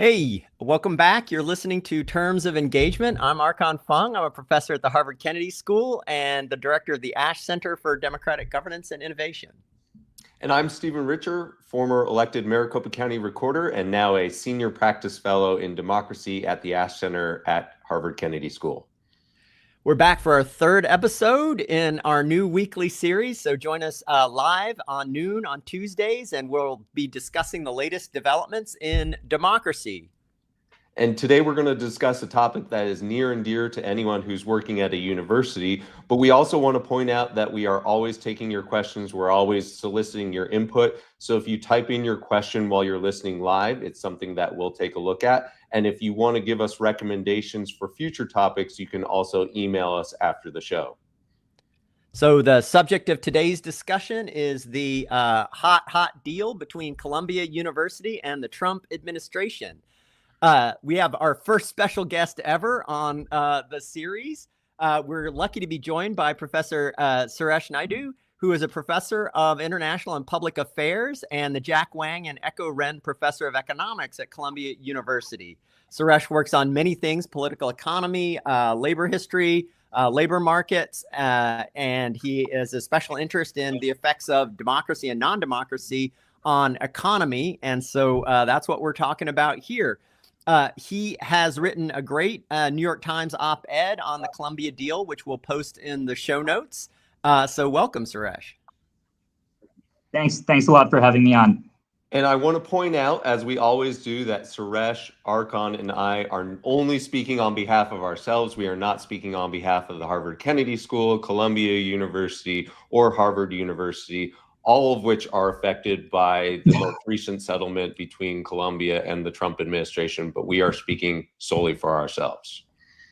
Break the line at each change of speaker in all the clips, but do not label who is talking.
Hey, welcome back. You're listening to Terms of Engagement. I'm Archon Fung. I'm a professor at the Harvard Kennedy School and the director of the Ash Center for Democratic Governance and Innovation.
And I'm Stephen Richer, former elected Maricopa County recorder and now a senior practice fellow in democracy at the Ash Center at Harvard Kennedy School.
We're back for our third episode in our new weekly series. So join us live on noon on Tuesdays, and we'll be discussing the latest developments in democracy.
And today we're going to discuss a topic that is near and dear to anyone who's working at a university. But we also want to point out that we are always taking your questions. We're always soliciting your input. So if you type in your question while you're listening live, it's something that we'll take a look at. And if you want to give us recommendations for future topics, you can also email us after the show.
So the subject of today's discussion is the hot deal between Columbia University and the Trump administration. We have our first special guest ever on the series. We're lucky to be joined by Professor Suresh Naidu, who is a professor of international and public affairs and the Jack Wang and Echo Ren Professor of Economics at Columbia University. Suresh works on many things: political economy, labor history, labor markets, and he is a special interest in the effects of democracy and non-democracy on economy. And so that's what we're talking about here. He has written a great New York Times op-ed on the Columbia deal, which we'll post in the show notes. So welcome, Suresh.
Thanks a lot for having me on.
And I want to point out, as we always do, that Suresh, Archon, and I are only speaking on behalf of ourselves. We are not speaking on behalf of the Harvard Kennedy School, Columbia University, or Harvard University, all of which are affected by the most recent settlement between Columbia and the Trump administration, but we are speaking solely for ourselves.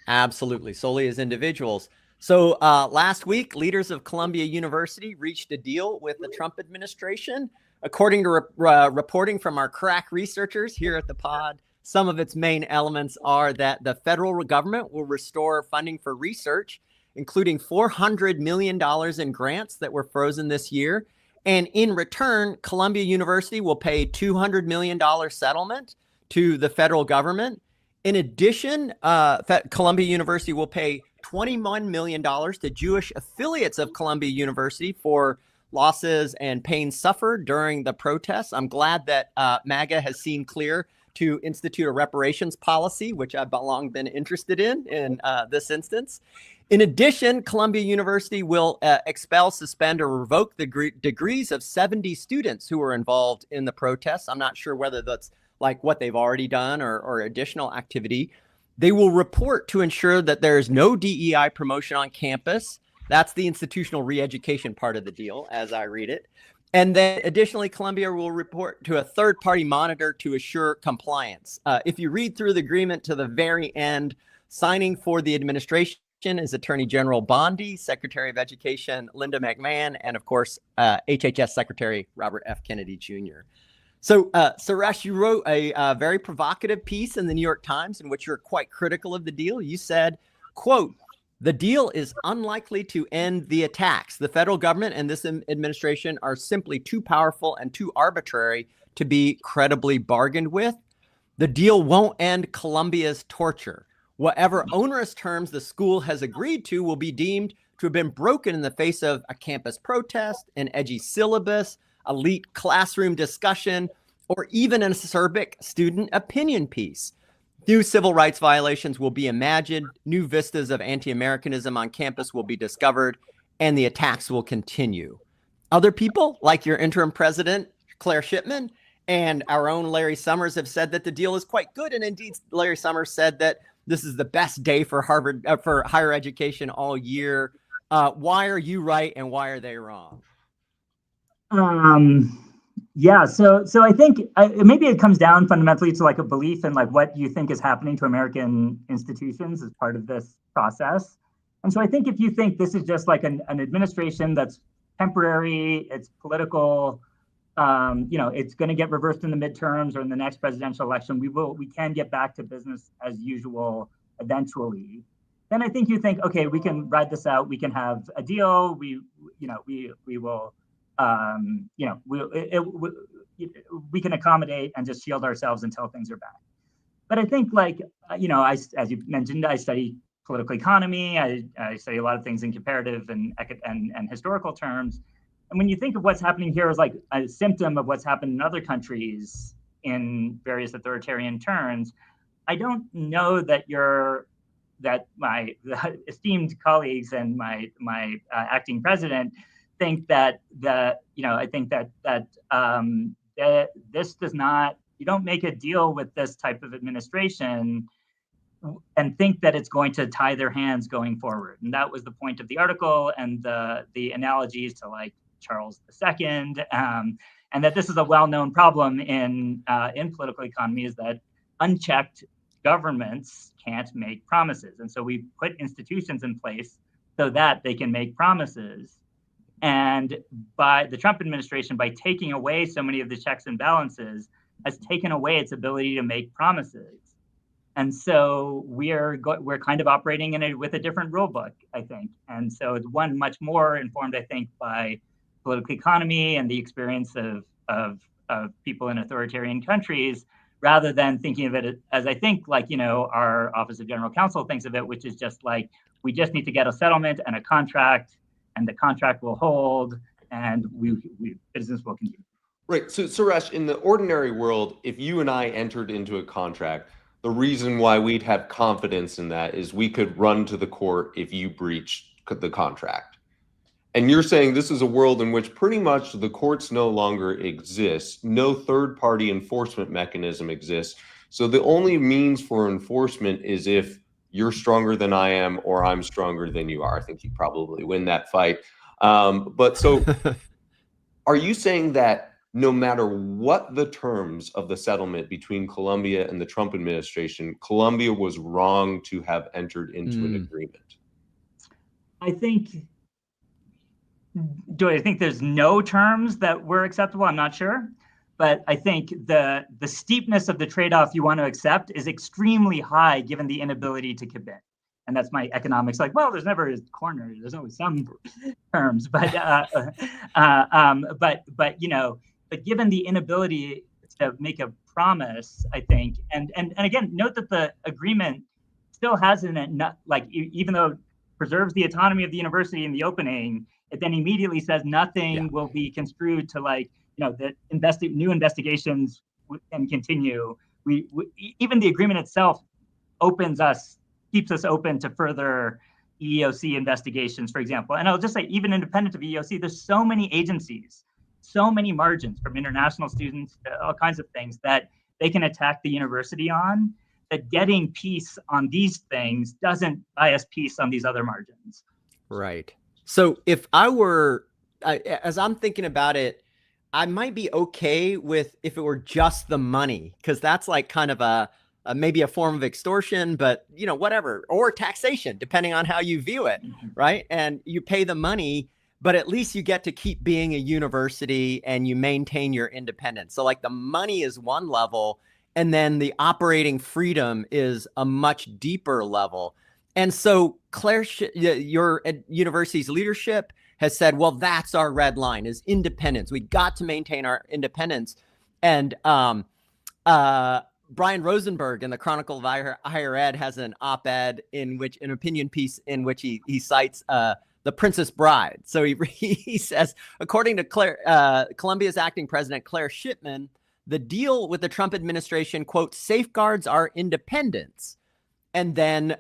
Absolutely, solely as individuals. So last week, leaders of Columbia University reached a deal with the Trump administration. According to reporting from our crack researchers here at the pod, some of its main elements are that the federal government will restore funding for research, including $400 million in grants that were frozen this year. And in return, Columbia University will pay $200 million settlement to the federal government. In addition, Columbia University will pay $21 million to Jewish affiliates of Columbia University for losses and pain suffered during the protests. I'm glad that MAGA has seen clear to institute a reparations policy, which I've long been interested in this instance. In addition, Columbia University will expel, suspend, or revoke the degrees of 70 students who were involved in the protests. I'm not sure whether that's like what they've already done or additional activity. They will report to ensure that there is no DEI promotion on campus. That's the institutional re-education part of the deal, as I read it. And then additionally, Columbia will report to a third-party monitor to assure compliance. If you read through the agreement to the very end, signing for the administration is Attorney General Bondi, Secretary of Education Linda McMahon, and of course, HHS Secretary Robert F. Kennedy Jr. So, Suresh, you wrote a very provocative piece in the New York Times in which you're quite critical of the deal. You said, quote, "The deal is unlikely to end the attacks. The federal government and this administration are simply too powerful and too arbitrary to be credibly bargained with. The deal won't end Columbia's torture. Whatever onerous terms the school has agreed to will be deemed to have been broken in the face of a campus protest, an edgy syllabus, elite classroom discussion, or even an acerbic student opinion piece. New civil rights violations will be imagined, new vistas of anti-Americanism on campus will be discovered, and the attacks will continue. Other people, like your interim president, Claire Shipman, and our own Larry Summers have said that the deal is quite good, and indeed, Larry Summers said that this is the best day for Harvard, for higher education all year. Why are you right, and why are they wrong?
Yeah, so I think maybe it comes down fundamentally to like a belief in like what you think is happening to American institutions as part of this process. And so I think if you think this is just like an administration that's temporary, it's political, it's going to get reversed in the midterms or in the next presidential election, we can get back to business as usual eventually. Then I think you think, okay, we can ride this out, we can have a deal, we will. We can accommodate and just shield ourselves until things are back. But I think, like, as you mentioned, I study political economy. I study a lot of things in comparative and historical terms. And when you think of what's happening here as like a symptom of what's happened in other countries in various authoritarian turns, I don't know that my esteemed colleagues and my acting president think that I think that this does not. You don't make a deal with this type of administration and think that it's going to tie their hands going forward. And that was the point of the article and the analogies to like Charles II, and that this is a well-known problem in political economy, is that unchecked governments can't make promises. And so we put institutions in place so that they can make promises. And by the Trump administration, by taking away so many of the checks and balances, has taken away its ability to make promises. And so we're kind of operating with a different rule book, I think. And so it's one much more informed, I think, by political economy and the experience of people in authoritarian countries, rather than thinking of it as I think, like, our Office of General Counsel thinks of it, which is just like, we just need to get a settlement and a contract, and the contract will hold, and business will continue.
Right. So, Suresh, in the ordinary world, if you and I entered into a contract, the reason why we'd have confidence in that is we could run to the court if you breached the contract. And you're saying this is a world in which pretty much the courts no longer exist. No third-party enforcement mechanism exists. So the only means for enforcement is if you're stronger than I am or I'm stronger than you are. I think you probably win that fight. But so are you saying that no matter what the terms of the settlement between Colombia and the Trump administration, Colombia was wrong to have entered into an agreement?
Do I think there's no terms that were acceptable? I'm not sure. But I think the steepness of the trade-off you want to accept is extremely high given the inability to commit. And that's my economics. Like, well, there's never a corner. There's always some terms. But given the inability to make a promise, I think, and again, note that the agreement still has even though it preserves the autonomy of the university in the opening, it then immediately says nothing will be construed to that new investigations can continue. Even the agreement itself keeps us open to further EEOC investigations, for example. And I'll just say, even independent of EEOC, there's so many agencies, so many margins from international students to all kinds of things that they can attack the university on, that getting peace on these things doesn't buy us peace on these other margins.
Right. So if as I'm thinking about it, I might be okay with if it were just the money, because that's like kind of maybe a form of extortion, but whatever, or taxation, depending on how you view it, right? And you pay the money, but at least you get to keep being a university and you maintain your independence. So like the money is one level, and then the operating freedom is a much deeper level. And so Claire, your university's leadership has said, well, that's our red line, is independence. We got to maintain our independence. And Brian Rosenberg in the Chronicle of Higher Ed has an op-ed an opinion piece in which he cites the Princess Bride. So he says, according to Columbia's acting president, Claire Shipman, the deal with the Trump administration, quote, safeguards our independence. And then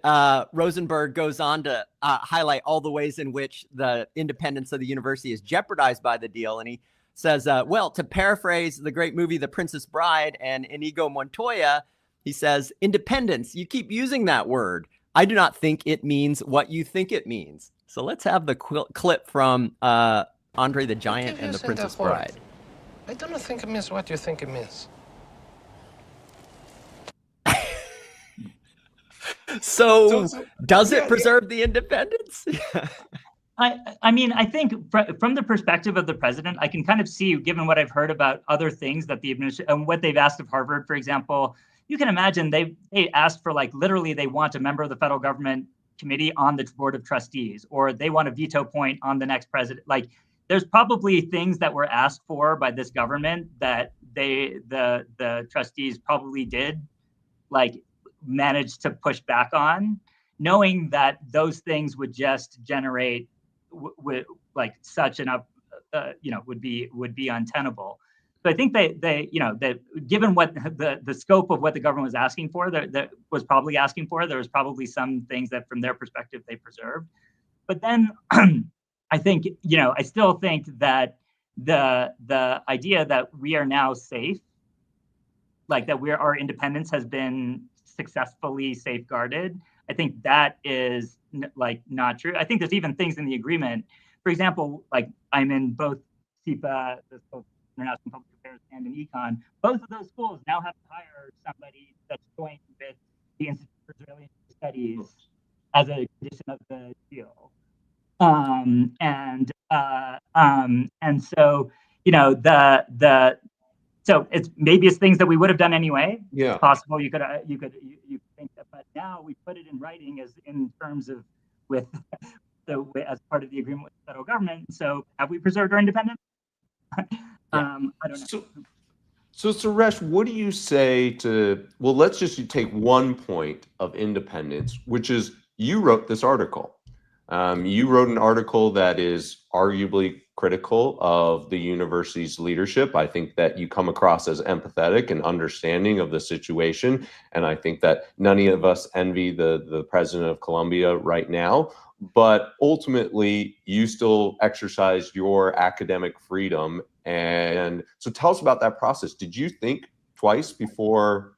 Rosenberg goes on to highlight all the ways in which the independence of the university is jeopardized by the deal. And he says, well, to paraphrase the great movie, The Princess Bride, and Inigo Montoya, he says, independence, you keep using that word. I do not think it means what you think it means. So let's have the clip from Andre the Giant and The Princess Bride.
I don't think it means what you think it means.
So does it preserve the independence?
I mean, I think from the perspective of the president, I can kind of see, given what I've heard about other things that the administration and what they've asked of Harvard, for example, you can imagine they asked for literally they want a member of the federal government committee on the board of trustees, or they want a veto point on the next president. There's probably things that were asked for by this government that the trustees probably did like managed to push back on, knowing that those things would just generate like such an would be untenable. So I think that given what the scope of what the government was asking for, that was probably asking for, there was probably some things that from their perspective they preserved. But then I think, I still think that the idea that we are now safe, like that our independence has been successfully safeguarded, I think that is like not true. I think there's even things in the agreement. For example, like I'm in both CIPA, the International Public Affairs, and in Econ. Both of those schools now have to hire somebody that's joined with the Institute for Israeli Studies as a condition of the deal. And so so maybe it's things that we would have done anyway.
Yeah,
it's possible you could think that, but now we put it in writing as in terms of as part of the agreement with the federal government. So have we preserved our independence? I don't know.
So Suresh, what do you say to? Well, let's just take one point of independence, which is you wrote this article. You wrote an article that is arguably critical of the university's leadership. I think that you come across as empathetic and understanding of the situation. And I think that none of us envy the president of Columbia right now. But ultimately, you still exercise your academic freedom. And so tell us about that process. Did you think twice before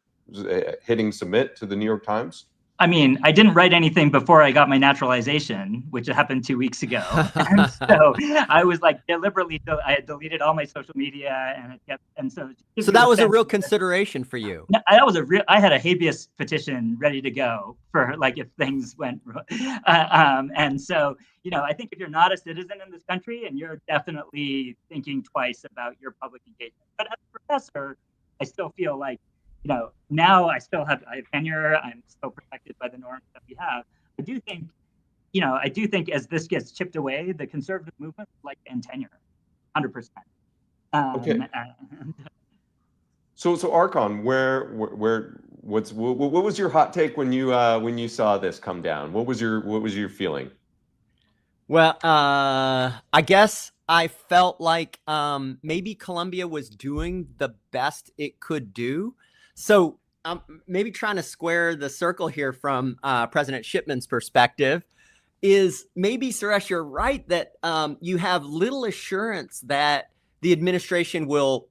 hitting submit to the New York Times?
I mean, I didn't write anything before I got my naturalization, which happened 2 weeks ago. And so I was like deliberately, I had deleted all my social media
So that was a real consideration for you.
That was I had a habeas petition ready to go for like if things went wrong. And so, I think if you're not a citizen in this country and you're definitely thinking twice about your public engagement. But as a professor, I still feel like, now I have tenure. I'm still protected by the norms that we have. I do think as this gets chipped away, the conservative movement like end tenure, 100%.
Okay. So Archon, what was your hot take when you saw this come down? What was your feeling?
Well, I guess I felt like maybe Columbia was doing the best it could do. So maybe trying to square the circle here from President Shipman's perspective is maybe, Suresh, you're right that you have little assurance that the administration will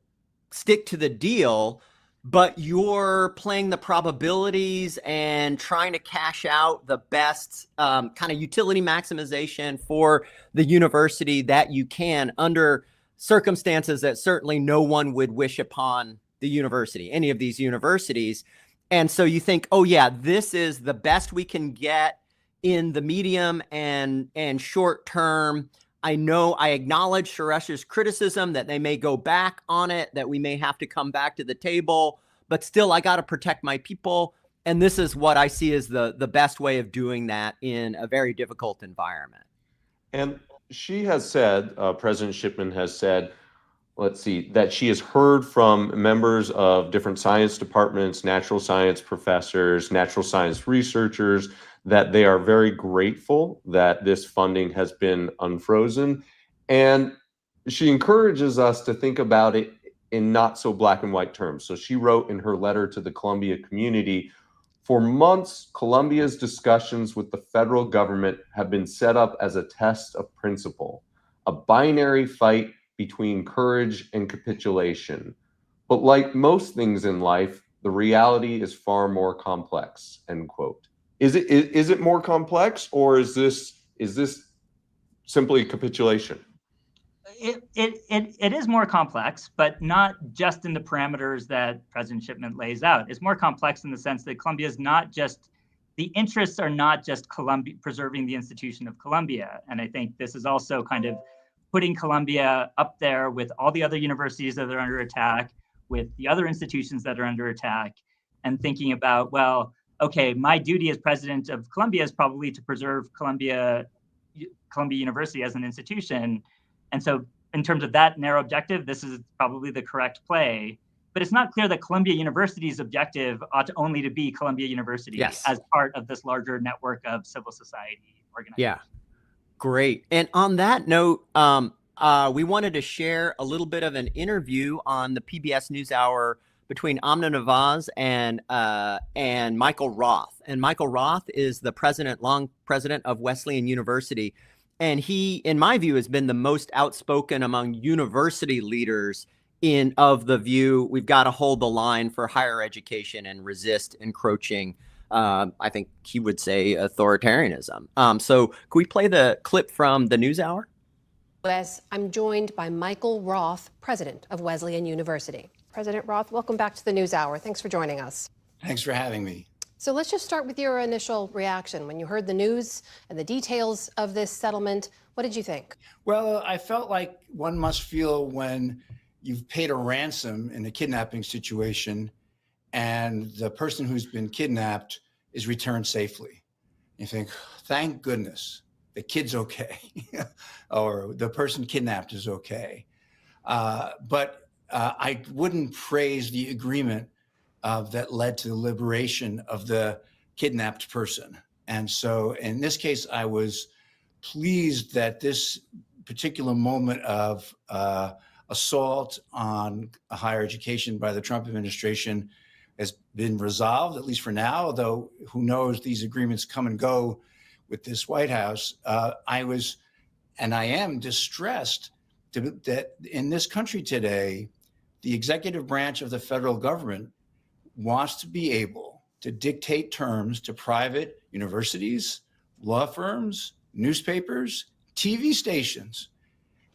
stick to the deal, but you're playing the probabilities and trying to cash out the best kind of utility maximization for the university that you can under circumstances that certainly no one would wish upon the university, any of these universities. And so you think, oh yeah, this is the best we can get in the medium and short term. I acknowledge Suresh's criticism that they may go back on it, that we may have to come back to the table, but still I got to protect my people. And this is what I see as the best way of doing that in a very difficult environment.
And she has said, President Shipman has said, that she has heard from members of different science departments, natural science professors, natural science researchers, that they are very grateful that this funding has been unfrozen. And she encourages us to think about it in not so black and white terms. So she wrote in her letter to the Columbia community, for months, Columbia's discussions with the federal government have been set up as a test of principle, a binary fight between courage and capitulation. But like most things in life, the reality is far more complex, end quote. Is it more complex, or is this simply capitulation?
It is more complex, but not just in the parameters that President Shipman lays out. It's more complex in the sense that Columbia is not just, the interests are not just Columbia preserving the institution of Columbia. And I think this is also kind of putting Columbia up there with all the other universities that are under attack, with the other institutions that are under attack, and thinking about, well, okay, my duty as president of Columbia is probably to preserve Columbia University as an institution. And so in terms of that narrow objective, this is probably the correct play. but it's not clear that Columbia University's objective ought to only to be Columbia University as part of this larger network of civil society organizations.
Yeah, great. And on that note, we wanted to share a little bit of an interview on the PBS NewsHour between Amna Nawaz and Michael Roth. And Michael Roth is the long president of Wesleyan University. And he, in my view, has been the most outspoken among university leaders of the view we've got to hold the line for higher education and resist encroaching, I think he would say, authoritarianism. So can we play the clip from the NewsHour?
Wes, I'm joined by Michael Roth, president of Wesleyan University. President Roth, welcome back to the NewsHour. Thanks for joining us.
Thanks for having me.
So let's just start with your initial reaction. When you heard the news and the details of this settlement, what did you think?
Well, I felt like one must feel when you've paid a ransom in a kidnapping situation and the person who's been kidnapped is returned safely. You think, thank goodness, the kid's okay, or the person kidnapped is okay. But I wouldn't praise the agreement that led to the liberation of the kidnapped person. And so in this case, I was pleased that this particular moment of assault on higher education by the Trump administration has been resolved, at least for now, although who knows, these agreements come and go with this White House. I was, and I am distressed that in this country today, the executive branch of the federal government wants to be able to dictate terms to private universities, law firms, newspapers, TV stations.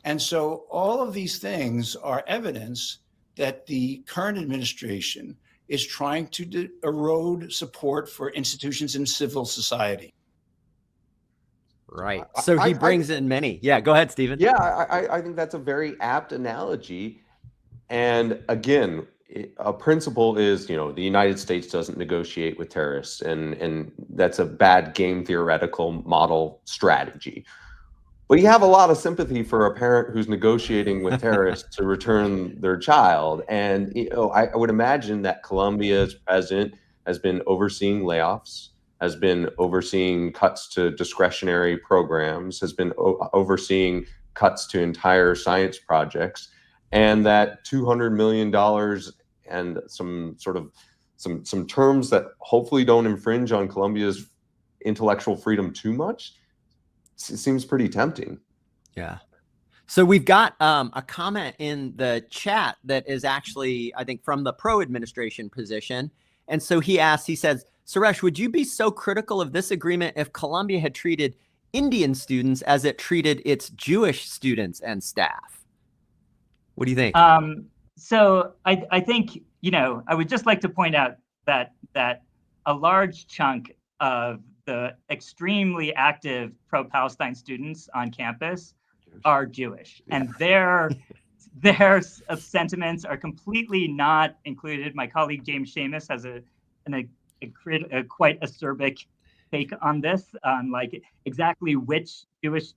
And so all of these things are evidence that the current administration is trying to erode support for institutions in civil society.
Right. So he brings in many. Yeah, go ahead, Stephen.
Yeah, I think that's a very apt analogy. And again, a principle is, the United States doesn't negotiate with terrorists, and that's a bad game theoretical model strategy. But you have a lot of sympathy for a parent who's negotiating with terrorists to return their child. And I would imagine that Columbia's president has been overseeing layoffs, has been overseeing cuts to discretionary programs, has been overseeing cuts to entire science projects, and that $200 million and some terms that hopefully don't infringe on Columbia's intellectual freedom too much. It seems pretty tempting.
Yeah. So we've got a comment in the chat that is actually, I think, from the pro-administration position. And so he says, Suresh, would you be so critical of this agreement if Columbia had treated Indian students as it treated its Jewish students and staff? What do you think?
So I think, I would just like to point out that a large chunk of the extremely active pro-Palestine students on campus are Jewish, and their sentiments are completely not included. My colleague James Seamus has a quite acerbic take on this, like exactly which Jewish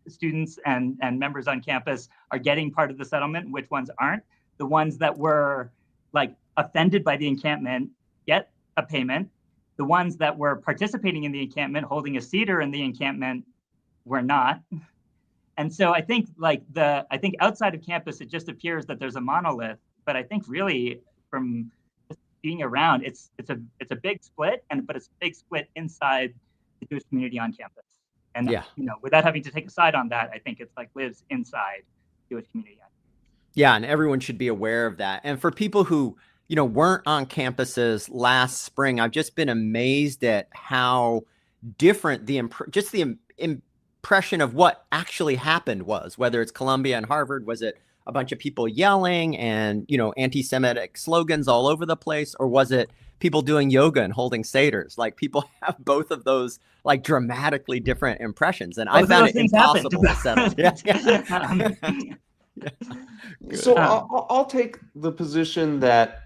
students and members on campus are getting part of the settlement, which ones aren't. The ones that were offended by the encampment get a payment. The ones that were participating in the encampment, holding a cedar in the encampment, were not. And so I think I think outside of campus, it just appears that there's a monolith. But I think really from being around, it's a big split, but it's a big split inside the Jewish community on campus. And without having to take a side on that, I think it's lives inside the Jewish community.
Yeah, and everyone should be aware of that. And for people who weren't on campuses last spring, I've just been amazed at how different the impression of what actually happened was, whether it's Columbia and Harvard. Was it a bunch of people yelling and, anti-Semitic slogans all over the place? Or was it people doing yoga and holding seders? People have both of those dramatically different impressions. And I found it impossible to settle.
So I'll take the position that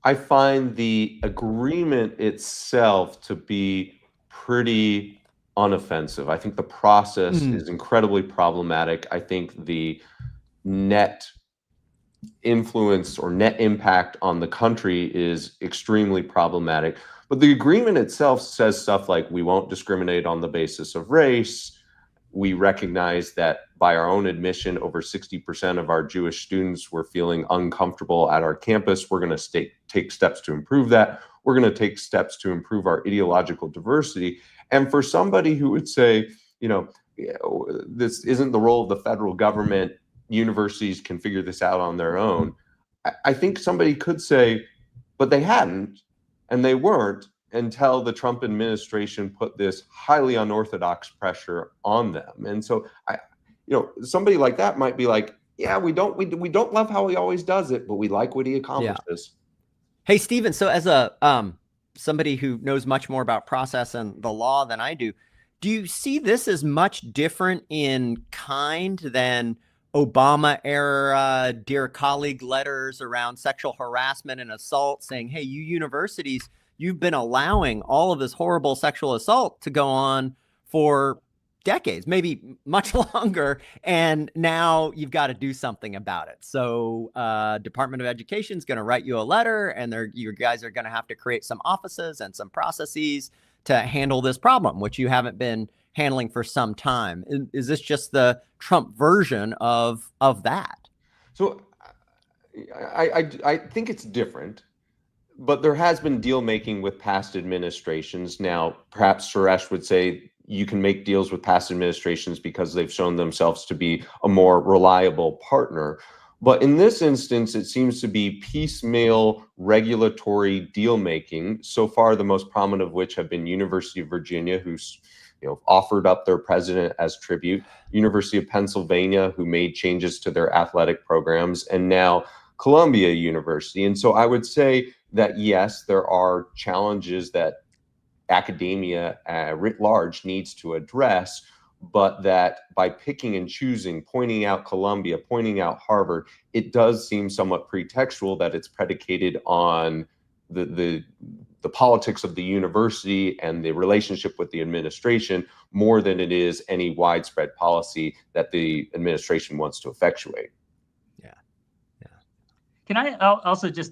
I find the agreement itself to be pretty unoffensive. I think the process is incredibly problematic. I think the net influence or net impact on the country is extremely problematic. But the agreement itself says stuff like we won't discriminate on the basis of race. We recognize that by our own admission, over 60% of our Jewish students were feeling uncomfortable at our campus. We're going to take steps to improve that. We're going to take steps to improve our ideological diversity. And for somebody who would say, this isn't the role of the federal government, universities can figure this out on their own. I think somebody could say, but they hadn't, and they weren't until the Trump administration put this highly unorthodox pressure on them. And so somebody like that might be like, yeah, we don't love how he always does it, but we like what he accomplishes.
Hey, Stephen, so as a somebody who knows much more about process and the law than I do you see this as much different in kind than Obama era dear colleague letters around sexual harassment and assault saying, hey, you universities, you've been allowing all of this horrible sexual assault to go on for decades, maybe much longer, and now you've got to do something about it. So Department of Education is going to write you a letter, and you guys are going to have to create some offices and some processes to handle this problem, which you haven't been handling for some time. Is this just the Trump version of that?
So I think it's different, but there has been deal making with past administrations. Now, perhaps Suresh would say you can make deals with past administrations because they've shown themselves to be a more reliable partner. But in this instance, it seems to be piecemeal regulatory deal making. So far, the most prominent of which have been University of Virginia, who's offered up their president as tribute, University of Pennsylvania, who made changes to their athletic programs, and now Columbia University. And so I would say that, yes, there are challenges that academia writ large needs to address, but that by picking and choosing, pointing out Columbia, pointing out Harvard, it does seem somewhat pretextual that it's predicated on the politics of the university and the relationship with the administration more than it is any widespread policy that the administration wants to effectuate.
Yeah.
Can I also just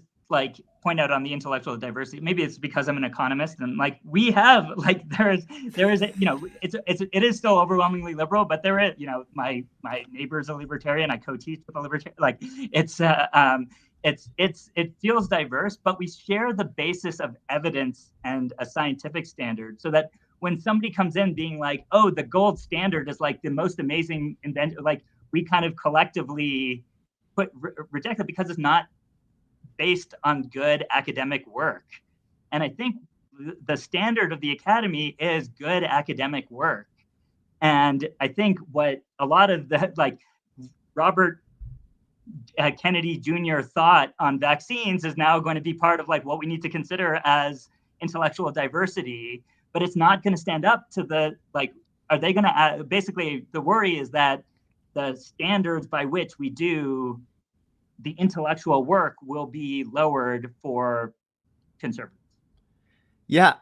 point out on the intellectual diversity? Maybe it's because I'm an economist, and we have there is it is still overwhelmingly liberal, but there is my neighbor's a libertarian. I co-teach with a libertarian. It feels diverse, but we share the basis of evidence and a scientific standard, so that when somebody comes in being like, oh, the gold standard is the most amazing invention, we kind of collectively reject it because it's not based on good academic work. And I think the standard of the academy is good academic work. And I think what a lot of the Robert Kennedy Jr. thought on vaccines is now going to be part of what we need to consider as intellectual diversity, but it's not going to stand up to the are they going to basically the worry is that the standards by which we do the intellectual work will be lowered for conservatives.
Yeah.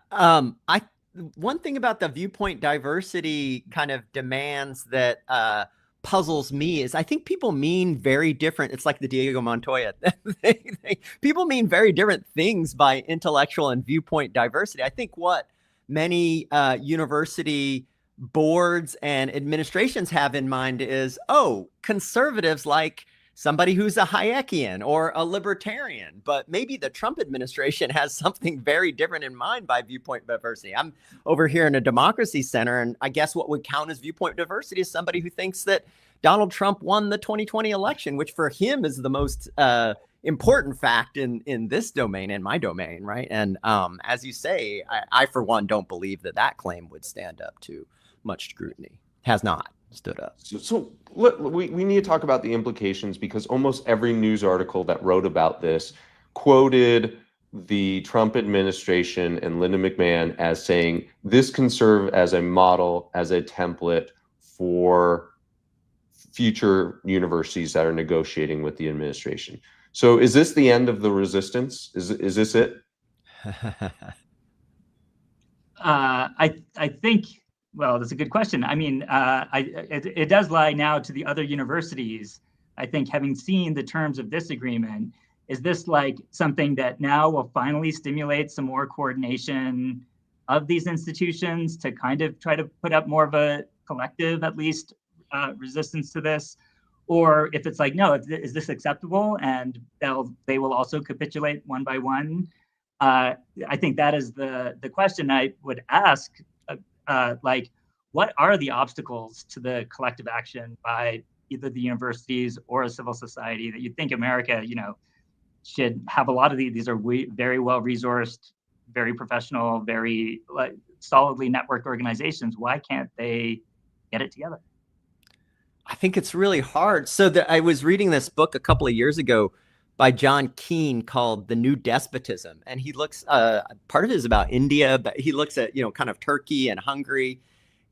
One thing about the viewpoint diversity kind of demands that puzzles me is I think people mean very different. It's like the Diego Montoya thing. People mean very different things by intellectual and viewpoint diversity. I think what many university boards and administrations have in mind is, conservatives like somebody who's a Hayekian or a libertarian, but maybe the Trump administration has something very different in mind by viewpoint diversity. I'm over here in a democracy center, and I guess what would count as viewpoint diversity is somebody who thinks that Donald Trump won the 2020 election, which for him is the most important fact in this domain, in my domain, right? And as you say, I for one don't believe that claim would stand up to much scrutiny. Has not stood up.
So we need to talk about the implications, because almost every news article that wrote about this quoted the Trump administration and Linda McMahon as saying this can serve as a model, as a template for future universities that are negotiating with the administration. So is this the end of the resistance? Is this it?
I think, well, that's a good question. I mean, it does lie now to the other universities I think having seen the terms of this agreement, is this like something that now will finally stimulate some more coordination of these institutions to kind of try to put up more of a collective, at least, resistance to this? Or if it's like, no, is this acceptable? And they will also capitulate one by one. I think that is the question I would ask, like, what are the obstacles to the collective action by either the universities or a civil society that you think America, should have a lot of these are very well resourced, very professional, very solidly networked organizations. Why can't they get it together?
I think it's really hard. So I was reading this book a couple of years ago by John Keane called The New Despotism. And he looks, part of it is about India, but he looks at, kind of Turkey and Hungary.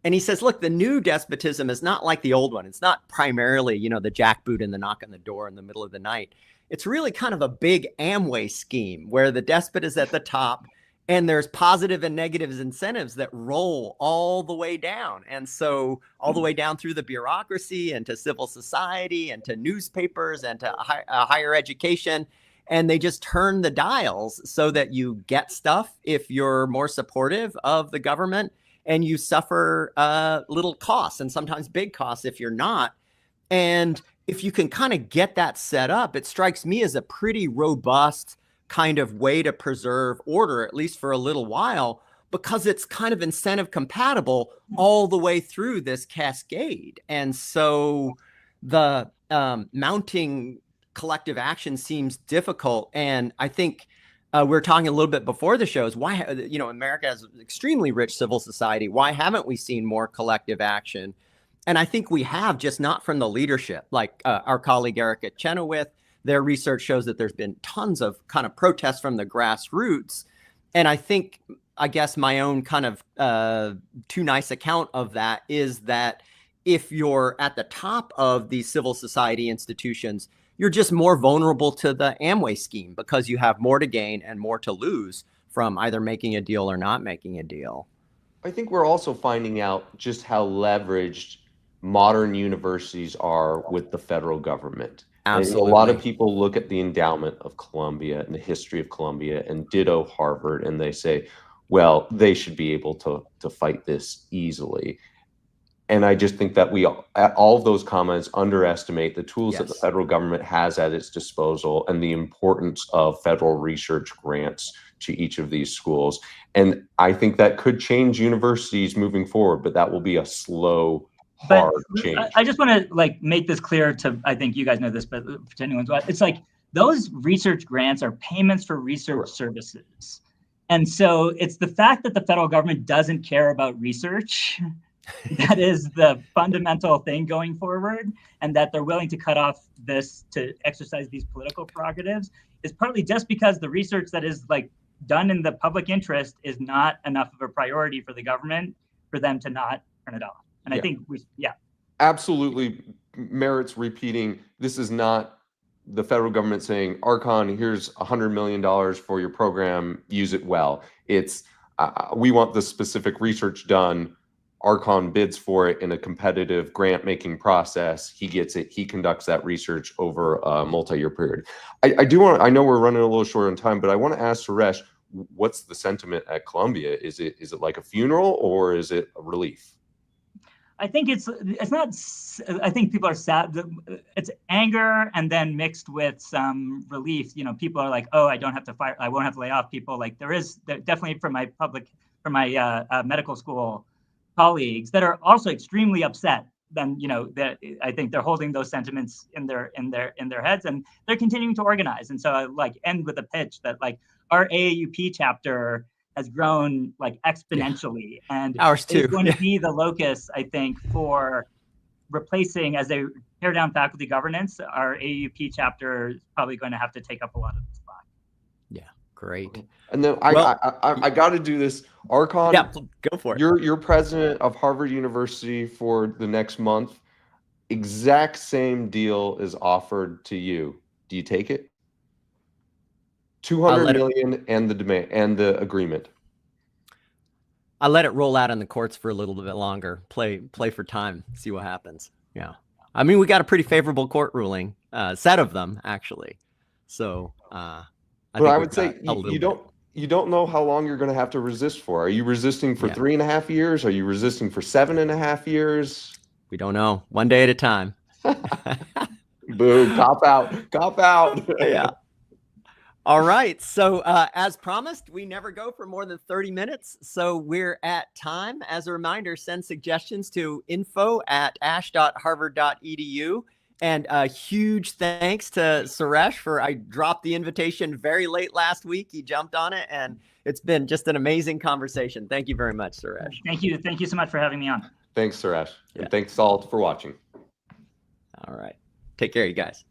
And he says, look, the new despotism is not like the old one. It's not primarily, the jackboot and the knock on the door in the middle of the night. It's really kind of a big Amway scheme where the despot is at the top and there's positive and negative incentives that roll all the way down. And so all the way down through the bureaucracy and to civil society and to newspapers and to higher education. And they just turn the dials so that you get stuff if you're more supportive of the government, and you suffer little costs and sometimes big costs if you're not. And if you can kind of get that set up, it strikes me as a pretty robust kind of way to preserve order, at least for a little while, because it's kind of incentive compatible all the way through this cascade. And so the mounting collective action seems difficult. And I think we were talking a little bit before the show is why, America has an extremely rich civil society. Why haven't we seen more collective action? And I think we have, just not from the leadership. Like our colleague Erica Chenoweth, their research shows that there's been tons of kind of protests from the grassroots. And I guess my own kind of too nice account of that is that if you're at the top of these civil society institutions, you're just more vulnerable to the Amway scheme because you have more to gain and more to lose from either making a deal or not making a deal.
I think we're also finding out just how leveraged modern universities are with the federal government.
Absolutely.
And a lot of people look at the endowment of Columbia and the history of Columbia and ditto Harvard, and they say, well, they should be able to fight this easily. And I just think that all of those comments underestimate the tools that the federal government has at its disposal and the importance of federal research grants to each of these schools. And I think that could change universities moving forward, but that will be a slow, hard change.
I just want to make this clear to, I think you guys know this, but for anyone's, it's like those research grants are payments for research services. And so it's the fact that the federal government doesn't care about research that is the fundamental thing going forward, and that they're willing to cut off this to exercise these political prerogatives is partly just because the research that is done in the public interest is not enough of a priority for the government for them to not turn it off. And I think
absolutely merits repeating. This is not the federal government saying, Archon, here's $100 million for your program, use it well. It's we want the specific research done. Archon bids for it in a competitive grant-making process. He gets it. He conducts that research over a multi-year period. I know we're running a little short on time, but I want to ask Suresh, what's the sentiment at Columbia? Is it like a funeral or is it a relief?
I think it's not. I think people are sad. It's anger and then mixed with some relief. People are like, oh, I don't have to fire. I won't have to lay off people. There is definitely from my medical school colleagues that are also extremely upset. Then that I think they're holding those sentiments in their heads, and they're continuing to organize. And so I end with a pitch that our AAUP chapter has grown exponentially, and
ours too.
It's going to be the locus, I think, for replacing, as they tear down faculty governance. Our AAUP chapter is probably going to have to take up a lot of the slack.
Yeah, great.
And then I got to do this. Archon,
go for it.
You're president of Harvard University for the next month. Exact same deal is offered to you. Do you take it? 200 million and the demand and the agreement.
I let it roll out in the courts for a little bit longer. Play for time. See what happens. Yeah. I mean, we got a pretty favorable court ruling, set of them actually. So
But
think
I
we've
would say
got a little bit.
you don't know how long you're going to have to resist for. Are you resisting for
Yeah.
3.5 years? Are you resisting for 7.5 years?
We don't know. One day at a time.
Boo! Cop out! Cop out!
Yeah. All right. So as promised, we never go for more than 30 minutes. So we're at time. As a reminder, send suggestions to info@ash.harvard.edu. And a huge thanks to Suresh for, I dropped the invitation very late last week. He jumped on it, and it's been just an amazing conversation. Thank you very much, Suresh.
Thank you. Thank you so much for having me on.
Thanks, Suresh.
Yeah.
And thanks all for watching.
All right. Take care, you guys.